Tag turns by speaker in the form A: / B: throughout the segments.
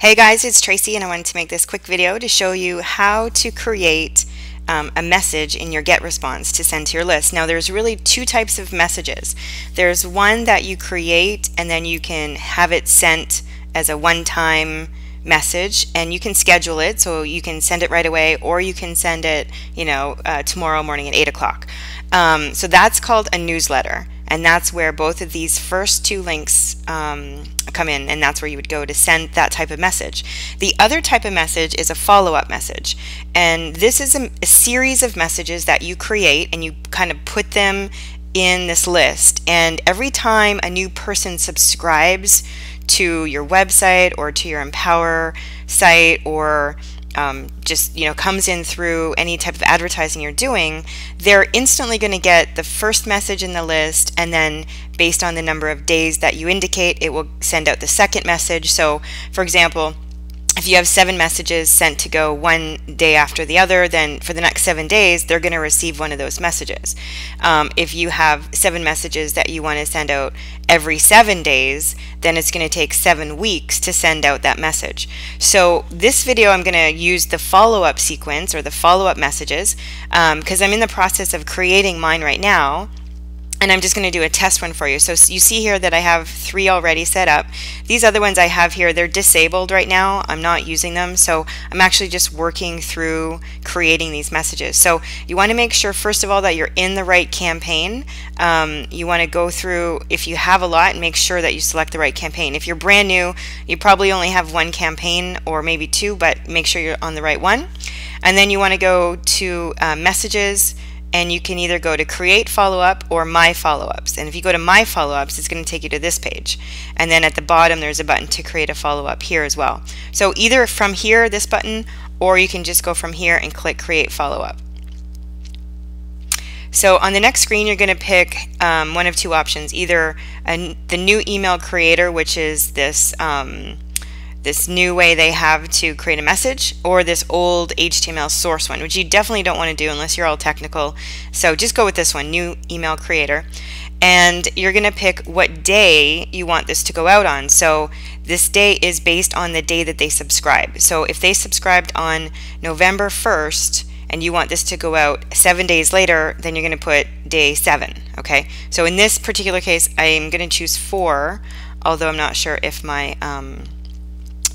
A: Hey guys, it's Tracy and I wanted to make this quick video to show you how to create a message in your GetResponse to send to your list. Now there's really two types of messages. There's one that you create and then you can have it sent as a one-time message and you can schedule it so you can send it right away, or you can send it tomorrow morning at 8 o'clock. So that's called a newsletter, and that's where both of these first two links come in, and that's where you would go to send that type of message. The other type of message is a follow-up message, and this is a series of messages that you create and you kind of put them in this list, and every time a new person subscribes to your website or to your Empower site, or just comes in through any type of advertising you're doing, they're instantly going to get the first message in the list, and then based on the number of days that you indicate, it will send out the second message. So for example, if you have 7 messages sent to go one day after the other, then for the next 7 days they're going to receive one of those messages. If you have 7 messages that you want to send out every 7 days, then it's going to take 7 weeks to send out that message. So this video I'm going to use the follow-up sequence, or the follow-up messages, because I'm in the process of creating mine right now. And I'm just going to do a test one for you. So you see here that I have 3 already set up. These other ones I have here, they're disabled right now. I'm not using them. So I'm actually just working through creating these messages. So you want to make sure, first of all, that you're in the right campaign. You want to go through, if you have a lot, and make sure that you select the right campaign. If you're brand new, you probably only have 1 campaign or maybe 2, but make sure you're on the right one. And then you want to go to messages, and you can either go to create follow-up or my follow-ups. And if you go to my follow-ups, it's going to take you to this page. And then at the bottom there's a button to create a follow-up here as well. So either from here, this button, or you can just go from here and click create follow-up. So on the next screen you're going to pick one of 2 options, either the new email creator, which is this this new way they have to create a message, or this old HTML source one, which you definitely don't want to do unless you're all technical. So just go with this one, new email creator, and you're going to pick what day you want this to go out on. So this day is based on the day that they subscribe. So if they subscribed on November 1st and you want this to go out 7 days later, then you're going to put day 7. Okay, so in this particular case I'm going to choose 4, although I'm not sure if my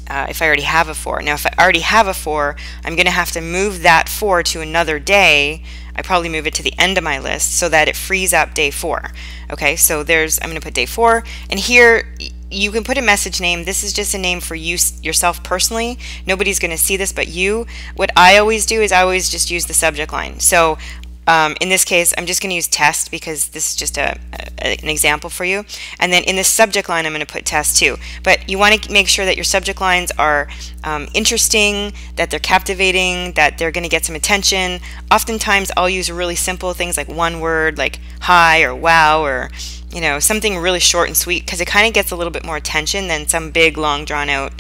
A: if I already have a 4. Now if I already have a 4, I'm going to have to move that 4 to another day. I probably move it to the end of my list so that it frees up day 4. Okay, so I'm going to put day 4, and here you can put a message name. This is just a name for you yourself personally. Nobody's going to see this but you. What I always do is I always just use the subject line. So in this case I'm just going to use test because this is just an example for you, and then in the subject line I'm going to put test too. But you want to make sure that your subject lines are interesting, that they're captivating, that they're going to get some attention. Oftentimes I'll use really simple things like one word, like hi or wow, or something really short and sweet, because it kind of gets a little bit more attention than some big long drawn out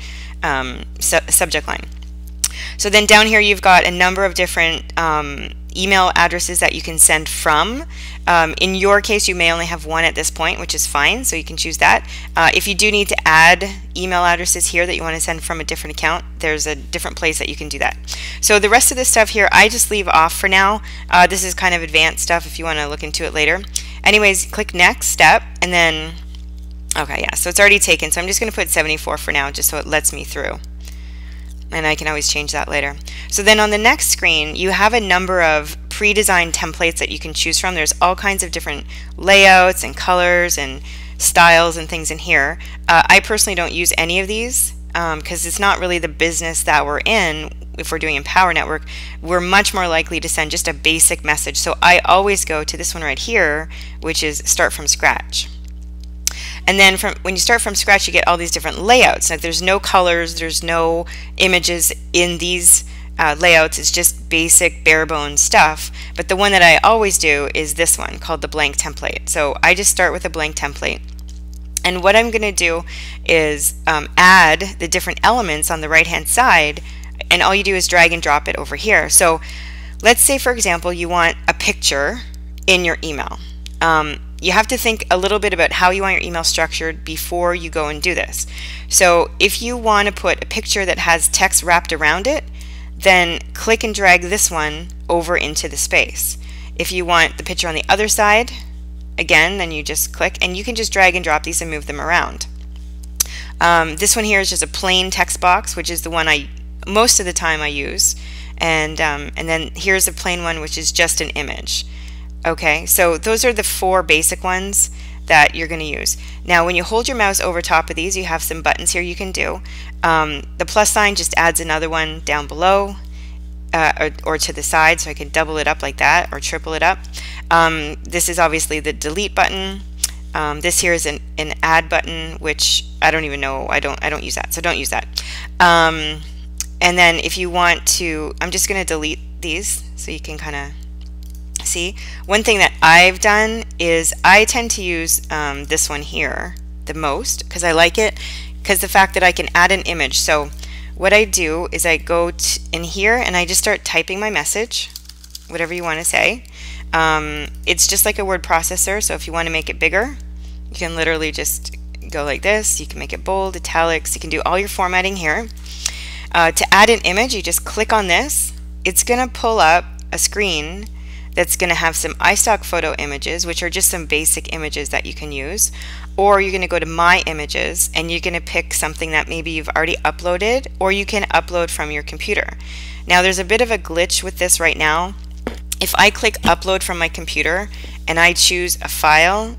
A: subject line. So then down here you've got a number of different email addresses that you can send from. In your case you may only have 1 at this point, which is fine, so you can choose that. If you do need to add email addresses here that you want to send from a different account, there's a different place that you can do that. So the rest of this stuff here I just leave off for now. This is kind of advanced stuff if you want to look into it later. Anyways, click next step, and then okay, yeah, so it's already taken, so I'm just going to put 74 for now just so it lets me through, and I can always change that later. So then on the next screen you have a number of pre-designed templates that you can choose from. There's all kinds of different layouts and colors and styles and things in here. I personally don't use any of these because it's not really the business that we're in. If we're doing Empower Network, we're much more likely to send just a basic message. So I always go to this one right here, which is start from scratch. And then when you start from scratch you get all these different layouts. Like there's no colors, there's no images in these layouts. It's just basic bare bones stuff. But the one that I always do is this one called the blank template. So I just start with a blank template, and what I'm going to do is add the different elements on the right hand side, and all you do is drag and drop it over here. So let's say for example you want a picture in your email. you have to think a little bit about how you want your email structured before you go and do this. So if you want to put a picture that has text wrapped around it, then click and drag this one over into the space. If you want the picture on the other side, again, then you just click, and you can just drag and drop these and move them around. This one here is just a plain text box, which is the one most of the time I use, and then here's a plain one, which is just an image. Okay, so those are the 4 basic ones that you're going to use. Now when you hold your mouse over top of these, you have some buttons here you can do. The plus sign just adds another one down below, or to the side, so I can double it up like that or triple it up. This is obviously the delete button. This here is an add button, which I don't even know, I don't use that, so don't use that. And then if you want to, I'm just going to delete these so you can kind of see. One thing that I've done is I tend to use this one here the most, because I like it, because the fact that I can add an image. So what I do is I go in here and I just start typing my message, whatever you want to say. It's just like a word processor, so if you want to make it bigger, you can literally just go like this. You can make it bold, italics, you can do all your formatting here. To add an image, you just click on this. It's going to pull up a screen that's going to have some iStock photo images, which are just some basic images that you can use. Or you're going to go to My Images, and you're going to pick something that maybe you've already uploaded, or you can upload from your computer. Now there's a bit of a glitch with this right now. If I click upload from my computer and I choose a file,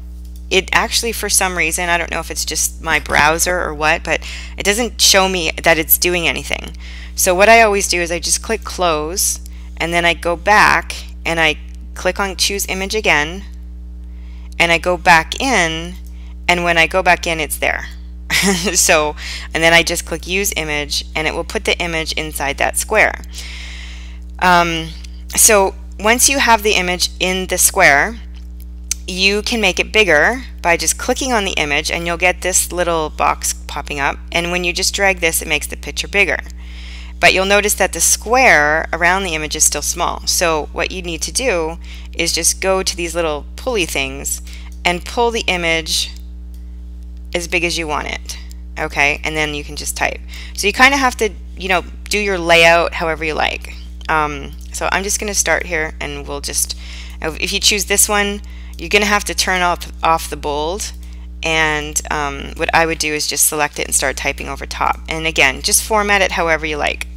A: it actually, for some reason, I don't know if it's just my browser or what, but it doesn't show me that it's doing anything. So what I always do is I just click close, and then I go back and I click on choose image again, and I go back in, and when I go back in, it's there. So, and then I just click use image, and it will put the image inside that square. So once you have the image in the square, you can make it bigger by just clicking on the image, and you'll get this little box popping up, and when you just drag this, it makes the picture bigger. But you'll notice that the square around the image is still small. So what you need to do is just go to these little pulley things and pull the image as big as you want it. Okay, and then you can just type. So you kind of have to, do your layout however you like. So I'm just going to start here, and we'll just, if you choose this one, you're going to have to turn off the bold, and what I would do is just select it and start typing over top. And again, just format it however you like.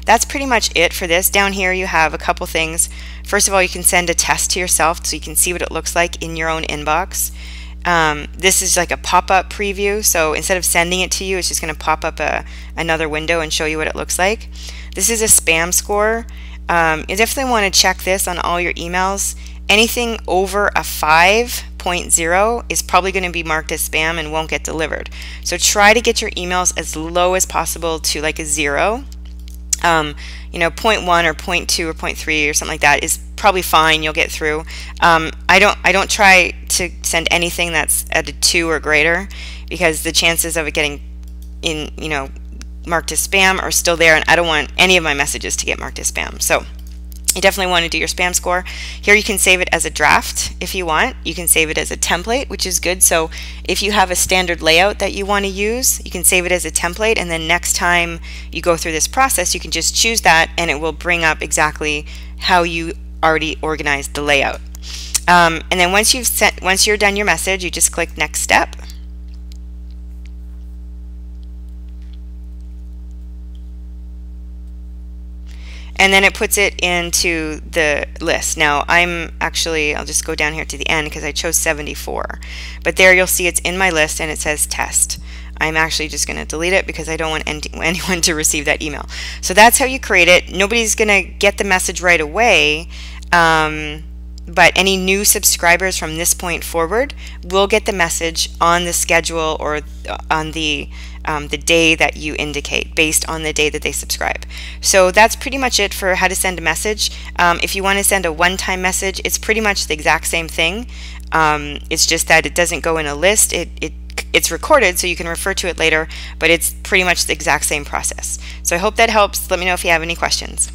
A: That's pretty much it for this. Down here you have a couple things. First of all, you can send a test to yourself so you can see what it looks like in your own inbox. This is like a pop-up preview, so instead of sending it to you, it's just going to pop up another window and show you what it looks like. This is a spam score. You definitely want to check this on all your emails. Anything over a 5.0 is probably going to be marked as spam and won't get delivered. So try to get your emails as low as possible to like a 0. 0.1 or 0.2 or 0.3 or something like that is probably fine. You'll get through. I don't try to send anything that's at a 2 or greater, because the chances of it getting marked as spam are still there, and I don't want any of my messages to get marked as spam. So you definitely want to do your spam score. Here you can save it as a draft if you want. You can save it as a template, which is good. So if you have a standard layout that you want to use, you can save it as a template, and then next time you go through this process, you can just choose that, and it will bring up exactly how you already organized the layout. And then once you're done your message, you just click next step. And then it puts it into the list. Now I'll just go down here to the end because I chose 74. But there you'll see it's in my list and it says test. I'm actually just going to delete it because I don't want anyone to receive that email. So that's how you create it. Nobody's going to get the message right away, but any new subscribers from this point forward will get the message on the schedule or on the day that you indicate based on the day that they subscribe. So that's pretty much it for how to send a message. If you want to send a one-time message, it's pretty much the exact same thing. It's just that it doesn't go in a list. It's recorded so you can refer to it later, but it's pretty much the exact same process. So I hope that helps. Let me know if you have any questions.